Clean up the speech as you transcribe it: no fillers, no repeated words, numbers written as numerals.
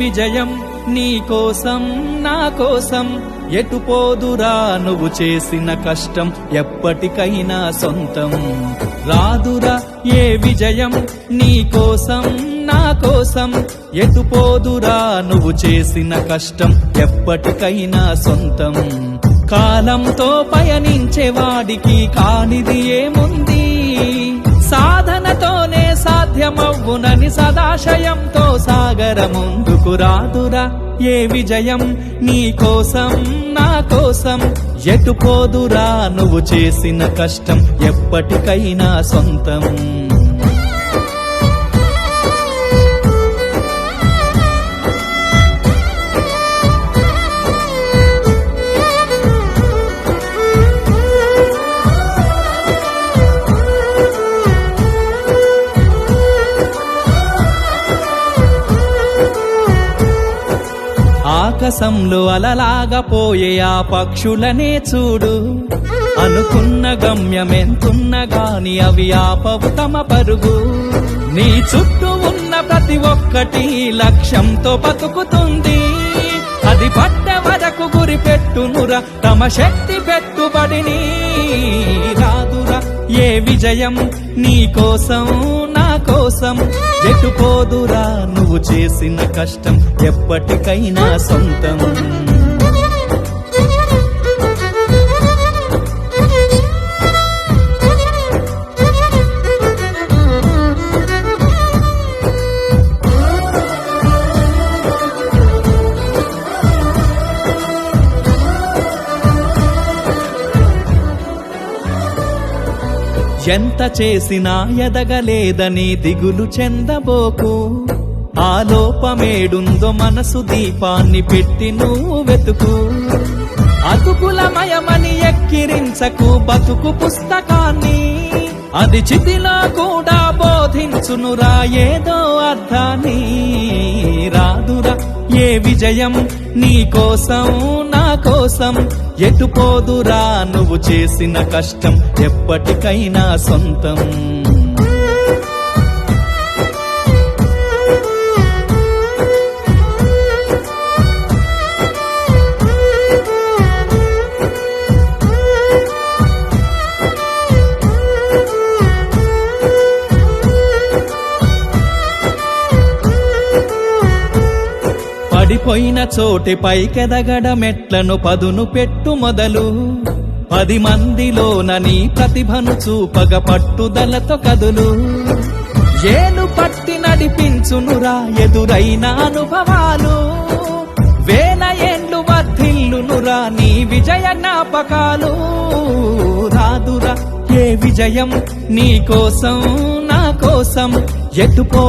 విజయం నీ కోసం నా కోసం ఎటు పోదురా నువ్వు చేసిన కష్టం ఎప్పటికైనా సొంతం రాదురా ఏ విజయం నీ కోసం నా కోసం ఎటు పోదురా నువ్వు చేసిన కష్టం ఎప్పటికైనా సొంతం కాలంతో పయనించే వాడికి కానిది ఏముంది సాధనతోనే సాధ్యమవ్వునని సదాశయంతో సాగర ముందుకు రాదురా ఏ విజయం నీ కోసం నా కోసం ఎటు పోదురా నువ్వు చేసిన కష్టం ఎప్పటికైనా సొంతం ఆకాశంలో అలలాగా పోయే ఆ పక్షులనే చూడు అనుకున్న గమ్యమెంతున్న గాని అవి ఆపవు తమ పరుగు నీ చుట్టూ ఉన్న ప్రతి ఒక్కటి లక్ష్యంతో బతుకుతుంది అది పడ్డ వరకు గురి పెట్టునురా తమ శక్తి పెట్టుబడిని రాదురా ఏ విజయం నీ కోసం నా కోసం ఎటు పోదురా నువ్వు చేసిన కష్టం ఎప్పటికైనా సొంతం ఎంత చేసినా ఎదగలేదని దిగులు చెందబోకు ఆ లోపమేడుందో మనసు దీపాన్ని పెట్టి నువ్వు వెతుకు అతుకులమయమని ఎక్కిరించకు బతుకు పుస్తకాన్ని అది చితిలో కూడా బోధించునురా ఏదో అర్థాన్ని రాదురా ఏ విజయం నీ కోసం నా కోసం ఎటు పోదురా నువ్వు చేసిన కష్టం ఎప్పటికైనా సొంతం పడిపోయిన చోటి పైకెదగడ మెట్లను పదును పెట్టు మొదలు 10 మందిలోన నీ ప్రతిభను చూపగ పట్టుదలతో కదులు ఏలు పట్టి నడిపించునురా ఎదురైన అనుభవాలు వేల ఏండ్లు వర్ధిల్లునురా నీ విజయ జ్ఞాపకాలు రాదురా ఏ విజయం నీ కోసం నా కోసం ఎటు పో